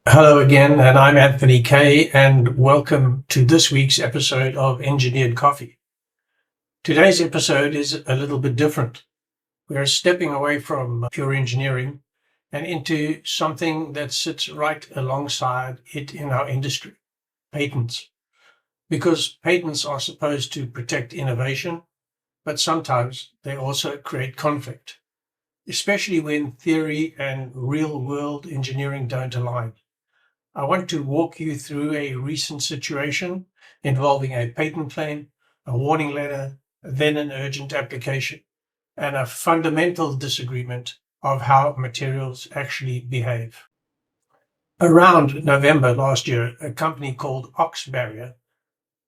Hello again, and I'm Anthony Kay, and welcome to this week's episode of Engineered Coffee. Today's episode is a little bit different. We're stepping away from pure engineering and into something that sits right alongside it in our industry, patents. Because patents are supposed to protect innovation, but sometimes they also create conflict, especially when theory and real-world engineering don't align. I want to walk you through a recent situation involving a patent claim, a warning letter, then an urgent application, and a fundamental disagreement of how materials actually behave. Around November last year, a company called Ox Barrier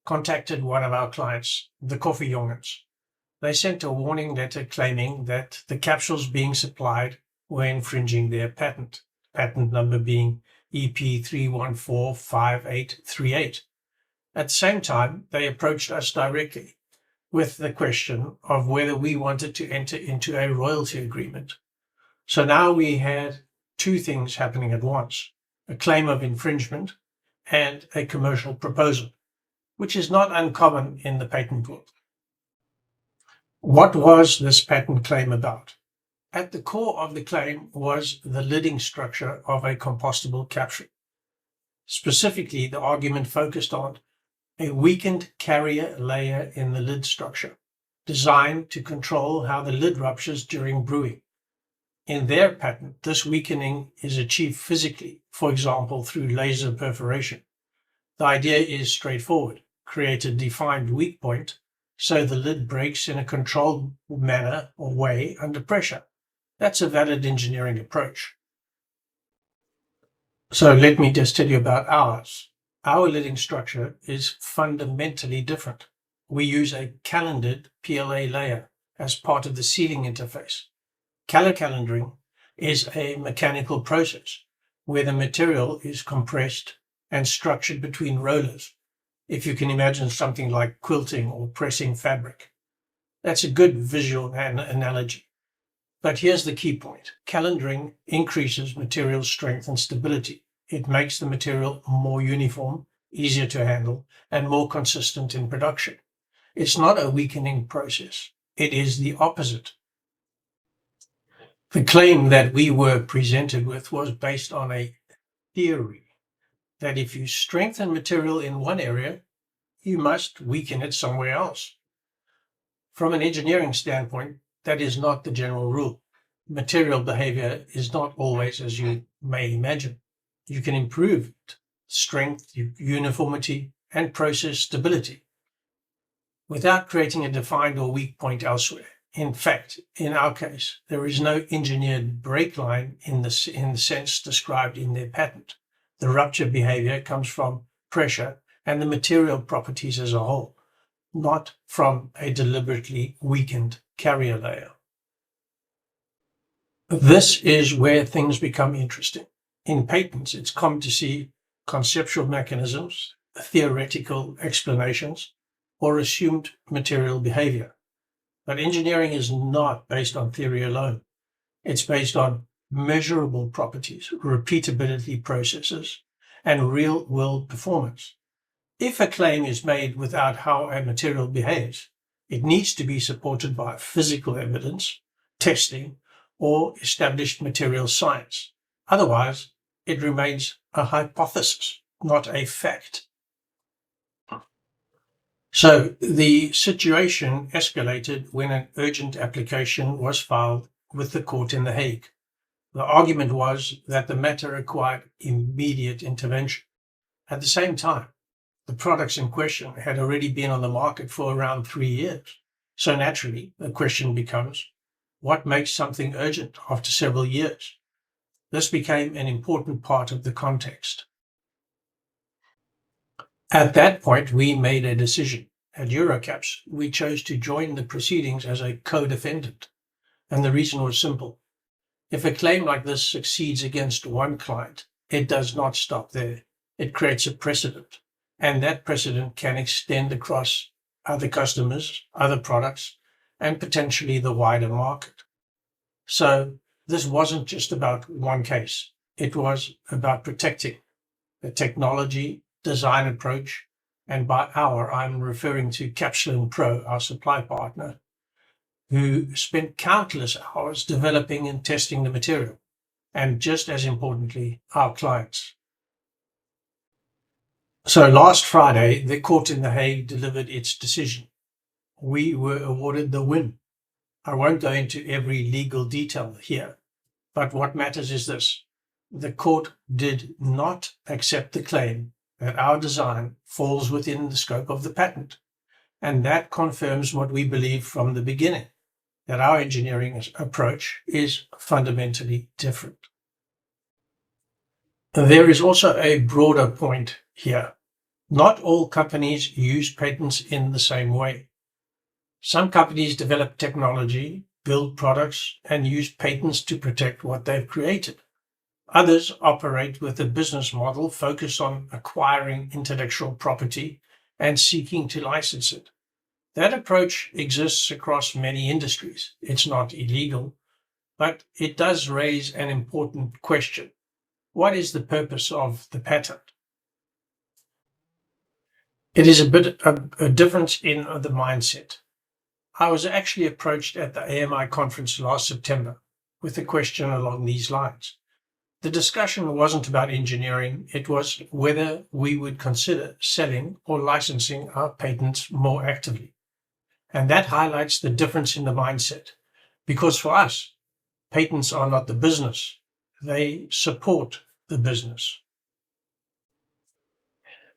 contacted one of our clients, the Coffee Jongens. They sent a warning letter claiming that the capsules being supplied were infringing their patent number being EP3145838. At the same time, they approached us directly with the question of whether we wanted to enter into a royalty agreement. So now we had two things happening at once: a claim of infringement and a commercial proposal, which is not uncommon in the patent world. What was this patent claim about? At the core of the claim was the lidding structure of a compostable capsule. Specifically, the argument focused on a weakened carrier layer in the lid structure, designed to control how the lid ruptures during brewing. In their patent, this weakening is achieved physically, for example, through laser perforation. The idea is straightforward: create a defined weak point so the lid breaks in a controlled manner or way under pressure. That's a valid engineering approach. So let me just tell you about ours. Our lidding structure is fundamentally different. We use a calendared PLA layer as part of the sealing interface. Calendaring is a mechanical process where the material is compressed and structured between rollers, if you can imagine something like quilting or pressing fabric. That's a good visual analogy. But here's the key point. Calendaring increases material strength and stability. It makes the material more uniform, easier to handle, and more consistent in production. It's not a weakening process. It is the opposite. The claim that we were presented with was based on a theory that if you strengthen material in one area, you must weaken it somewhere else. From an engineering standpoint, that is not the general rule. Material behavior is not always as you may imagine. You can improve strength, uniformity, and process stability without creating a defined or weak point elsewhere. In fact, in our case, there is no engineered break line in the sense described in their patent. The rupture behavior comes from pressure and the material properties as a whole, not from a deliberately weakened carrier layer. This is where things become interesting. In patents, it's common to see conceptual mechanisms, theoretical explanations, or assumed material behavior. But engineering is not based on theory alone. It's based on measurable properties, repeatability processes, and real-world performance. If a claim is made without how a material behaves, it needs to be supported by physical evidence, testing, or established material science. Otherwise, it remains a hypothesis, not a fact. So the situation escalated when an urgent application was filed with the court in The Hague. The argument was that the matter required immediate intervention. At the same time, the products in question had already been on the market for around 3 years. So naturally, the question becomes, what makes something urgent after several years? This became an important part of the context. At that point, we made a decision. At Eurocaps, we chose to join the proceedings as a co-defendant. And the reason was simple. If a claim like this succeeds against one client, it does not stop there. It creates a precedent. And that precedent can extend across other customers, other products, and potentially the wider market. So this wasn't just about one case. It was about protecting the technology, design approach, and by our, I'm referring to Capsulin Pro, our supply partner, who spent countless hours developing and testing the material, and just as importantly, our clients. So last Friday, the court in The Hague delivered its decision. We were awarded the win. I won't go into every legal detail here, but what matters is this. The court did not accept the claim that our design falls within the scope of the patent, and that confirms what we believed from the beginning, that our engineering approach is fundamentally different. There is also a broader point here. Not all companies use patents in the same way. Some companies develop technology, build products, and use patents to protect what they've created. Others operate with a business model focused on acquiring intellectual property and seeking to license it. That approach exists across many industries. It's not illegal, but it does raise an important question. What is the purpose of the patent? It is a bit of a difference in the mindset. I was actually approached at the AMI conference last September with a question along these lines. The discussion wasn't about engineering, it was whether we would consider selling or licensing our patents more actively. And that highlights the difference in the mindset, because for us, patents are not the business, they support the business.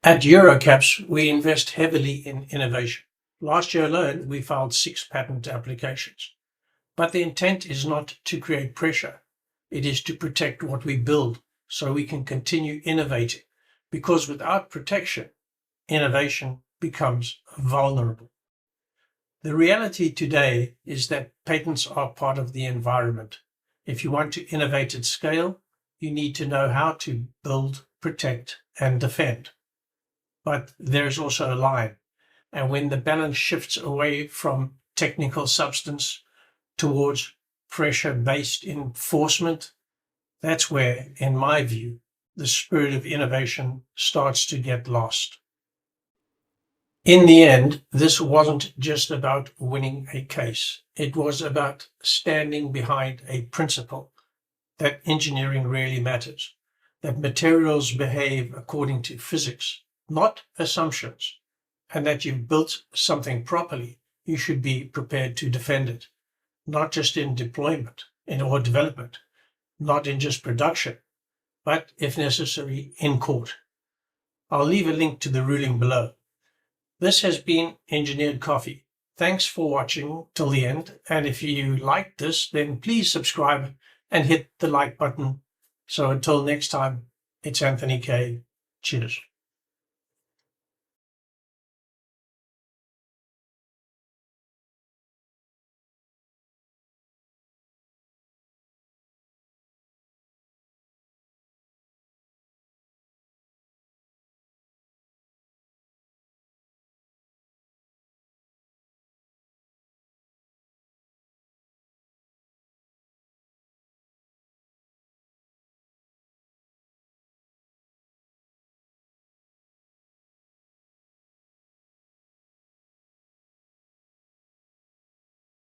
At Eurocaps, we invest heavily in innovation. Last year alone, we filed 6 patent applications. But the intent is not to create pressure. It is to protect what we build so we can continue innovating, because without protection, innovation becomes vulnerable. The reality today is that patents are part of the environment. If you want to innovate at scale, you need to know how to build, protect, and defend. But there is also a line. And when the balance shifts away from technical substance towards pressure-based enforcement, that's where, in my view, the spirit of innovation starts to get lost. In the end, this wasn't just about winning a case. It was about standing behind a principle that engineering really matters, that materials behave according to physics, not assumptions, and that you've built something properly, you should be prepared to defend it, not just in deployment or development, not in just production, but if necessary, in court. I'll leave a link to the ruling below. This has been Engineered Coffee. Thanks for watching till the end, and if you liked this, then please subscribe and hit the like button. So until next time, it's Anthony K. Cheers.